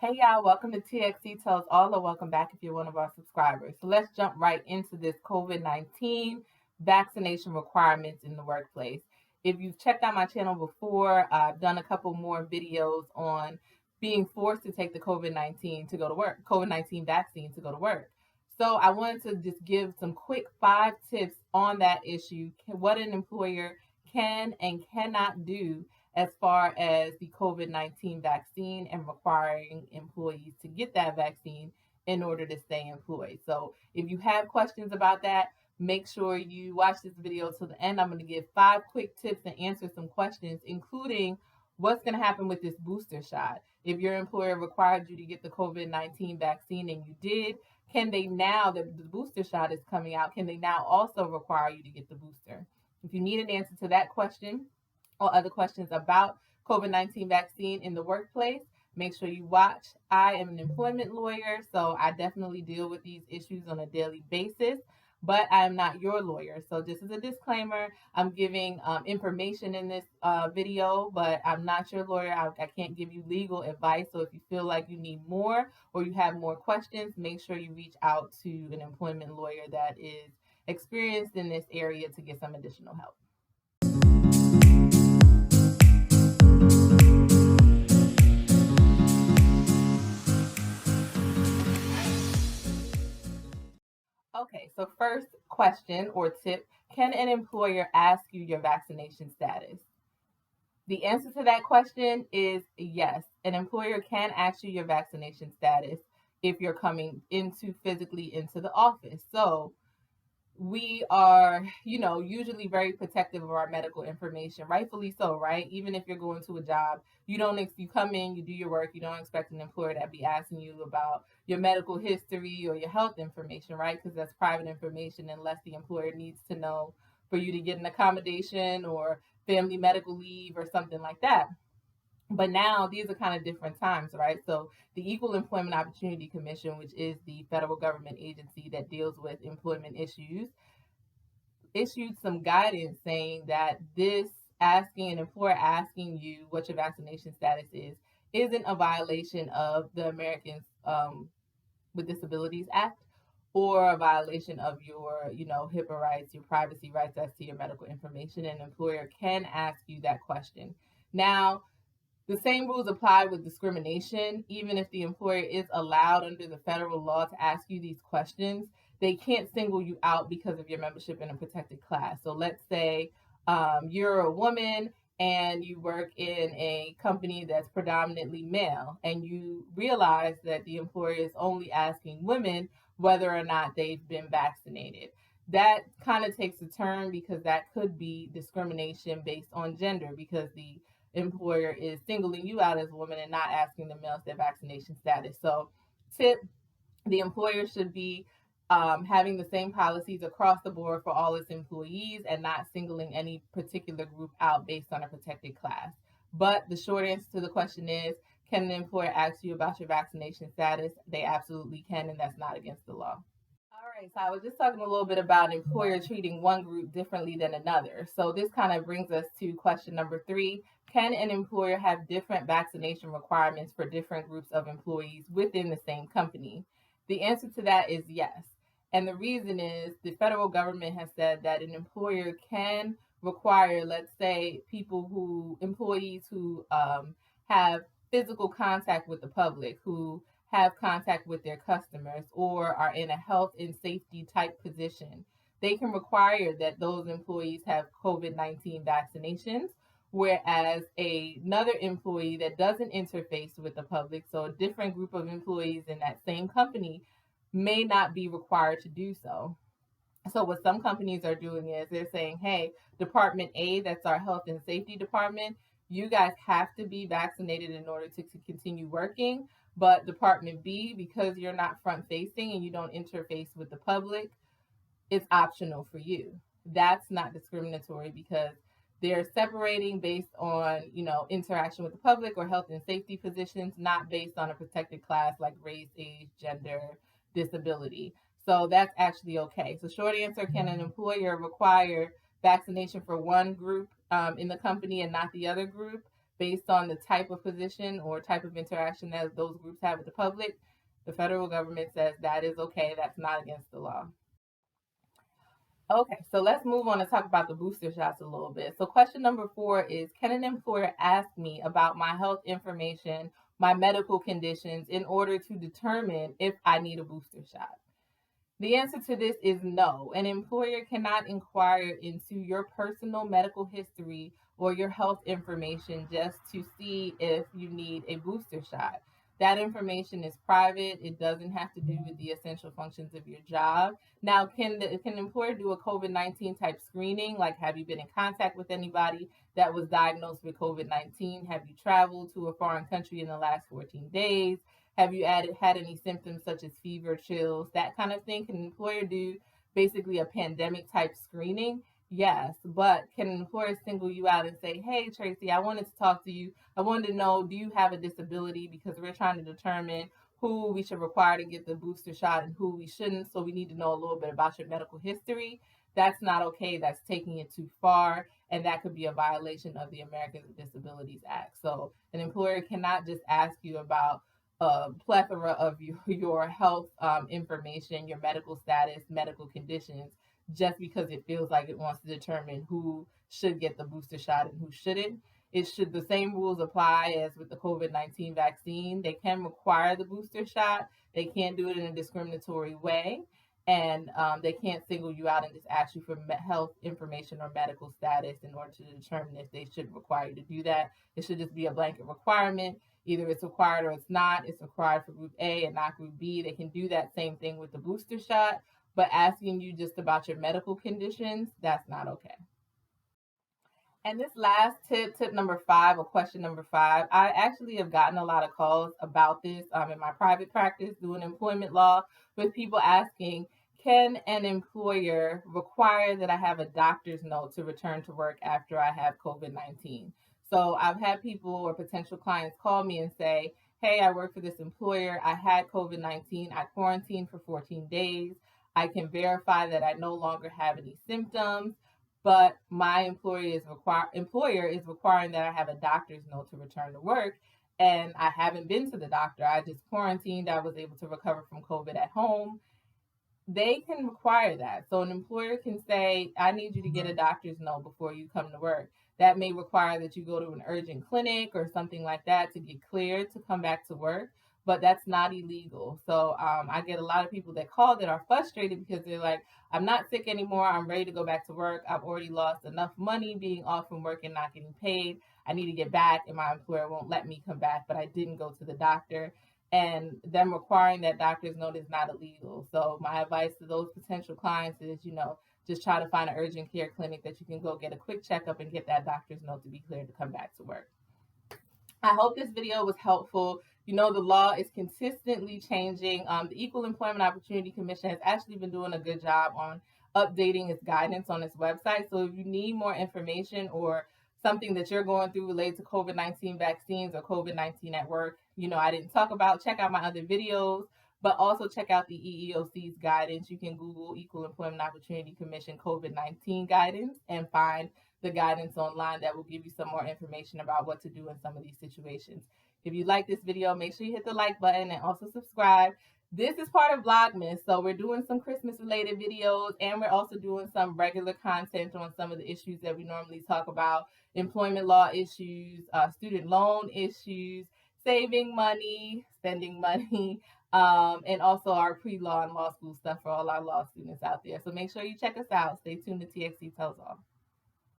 Hey y'all, welcome to TXT Tells All, or welcome back if you're one of our subscribers. So let's jump right into this COVID-19 vaccination requirements in the workplace. If you've checked out my channel before, I've done a couple more videos on being forced to take the COVID-19 to go to work, COVID-19 vaccine to go to work. So I wanted to just give some quick 5 tips on that issue, what an employer can and cannot do as far as the COVID-19 vaccine and requiring employees to get that vaccine in order to stay employed. So if you have questions about that, make sure you watch this video till the end. I'm going to give 5 quick tips and answer some questions, including what's going to happen with this booster shot. If your employer required you to get the COVID-19 vaccine and you did, can they now that the booster shot is coming out, can they now also require you to get the booster? If you need an answer to that question, or other questions about COVID-19 vaccine in the workplace, make sure you watch. I am an employment lawyer, so I definitely deal with these issues on a daily basis, but I am not your lawyer. So just as a disclaimer, I'm giving information in this video, but I'm not your lawyer. I can't give you legal advice. So if you feel like you need more or you have more questions, make sure you reach out to an employment lawyer that is experienced in this area to get some additional help. Okay, so first question or tip, can an employer ask you your vaccination status? The answer to that question is yes. An employer can ask you your vaccination status if you're coming physically into the office. So we are, usually very protective of our medical information, rightfully so, right? Even if you're going to a job, you come in, you do your work, you don't expect an employer to be asking you about your medical history or your health information, right? Because that's private information unless the employer needs to know for you to get an accommodation or family medical leave or something like that. But now these are kind of different times, right? So the Equal Employment Opportunity Commission, which is the federal government agency that deals with employment issues, issued some guidance saying that an employer asking you what your vaccination status is isn't a violation of the Americans with Disabilities Act or a violation of your, HIPAA rights, your privacy rights as to your medical information. An employer can ask you that question. Now, the same rules apply with discrimination. Even if the employer is allowed under the federal law to ask you these questions, they can't single you out because of your membership in a protected class. So let's say you're a woman and you work in a company that's predominantly male, and you realize that the employer is only asking women whether or not they've been vaccinated. That kind of takes a turn because that could be discrimination based on gender, because the employer is singling you out as a woman and not asking the males their vaccination status. So tip, the employer should be having the same policies across the board for all its employees and not singling any particular group out based on a protected class. But the short answer to the question is, can the employer ask you about your vaccination status? They absolutely can, and that's not against the law. All right, so I was just talking a little bit about an employer treating one group differently than another. So this kind of brings us to question number 3. Can an employer have different vaccination requirements for different groups of employees within the same company? The answer to that is yes. And the reason is the federal government has said that an employer can require, let's say, employees who have physical contact with the public, who have contact with their customers, or are in a health and safety type position. They can require that those employees have COVID-19 vaccinations, whereas another employee that doesn't interface with the public, so a different group of employees in that same company, may not be required to do so. So what some companies are doing is they're saying, hey, Department A, that's our health and safety department, you guys have to be vaccinated in order to continue working. But Department B, because you're not front facing and you don't interface with the public, it's optional for you. That's not discriminatory because they're separating based on, interaction with the public or health and safety positions, not based on a protected class like race, age, gender, disability. So that's actually okay. So short answer, can an employer require vaccination for one group in the company and not the other group? based on the type of position or type of interaction that those groups have with the public, the federal government says that is okay. That's not against the law. Okay, so let's move on and talk about the booster shots a little bit. So, question number 4 is, can an employer ask me about my health information, my medical conditions, in order to determine if I need a booster shot? The answer to this is no. An employer cannot inquire into your personal medical history or your health information just to see if you need a booster shot. That information is private. It doesn't have to do with the essential functions of your job. Now, can an employer do a COVID-19 type screening? Like, have you been in contact with anybody that was diagnosed with COVID-19? Have you traveled to a foreign country in the last 14 days? Have you had any symptoms such as fever, chills, that kind of thing? Can an employer do basically a pandemic type screening? Yes, but can an employer single you out and say, hey, Tracy, I wanted to talk to you. I wanted to know, do you have a disability? Because we're trying to determine who we should require to get the booster shot and who we shouldn't. So we need to know a little bit about your medical history. That's not okay. That's taking it too far. And that could be a violation of the Americans with Disabilities Act. So an employer cannot just ask you about a plethora of your health information, your medical status, medical conditions, just because it feels like it wants to determine who should get the booster shot and who shouldn't. It should the same rules apply as with the COVID-19 vaccine. They can require the booster shot. They can't do it in a discriminatory way. And they can't single you out and just ask you for health information or medical status in order to determine if they should require you to do that. It should just be a blanket requirement. Either it's required or it's not. It's required for group A and not group B. They can do that same thing with the booster shot, but asking you just about your medical conditions, that's not okay. And this last tip number 5, or question number 5, I actually have gotten a lot of calls about this in my private practice doing employment law, with people asking, can an employer require that I have a doctor's note to return to work after I have COVID-19? So I've had people or potential clients call me and say, hey, I work for this employer. I had COVID-19. I quarantined for 14 days. I can verify that I no longer have any symptoms, but my employer is requiring that I have a doctor's note to return to work. And I haven't been to the doctor. I just quarantined. I was able to recover from COVID at home. They can require that. So an employer can say, I need you to get a doctor's note before you come to work. That may require that you go to an urgent clinic or something like that to get cleared to come back to work, but that's not illegal. So I get a lot of people that call that are frustrated because they're like, I'm not sick anymore. I'm ready to go back to work. I've already lost enough money being off from work and not getting paid. I need to get back, and my employer won't let me come back, but I didn't go to the doctor. And them requiring that doctor's note is not illegal. So my advice to those potential clients is, just try to find an urgent care clinic that you can go get a quick checkup and get that doctor's note to be cleared to come back to work. I hope this video was helpful. The law is consistently changing. The Equal Employment Opportunity Commission has actually been doing a good job on updating its guidance on its website. So if you need more information or something that you're going through related to COVID-19 vaccines or COVID-19 at work, I didn't talk about, check out my other videos, but also check out the EEOC's guidance. You can Google Equal Employment Opportunity Commission COVID-19 guidance and find the guidance online that will give you some more information about what to do in some of these situations. If you like this video, make sure you hit the like button and also subscribe. This is part of Vlogmas, so we're doing some Christmas related videos, and we're also doing some regular content on some of the issues that we normally talk about: employment law issues, student loan issues, saving money, spending money, and also our pre-law and law school stuff for all our law students out there. So make sure you check us out. Stay tuned to TXT Tells All.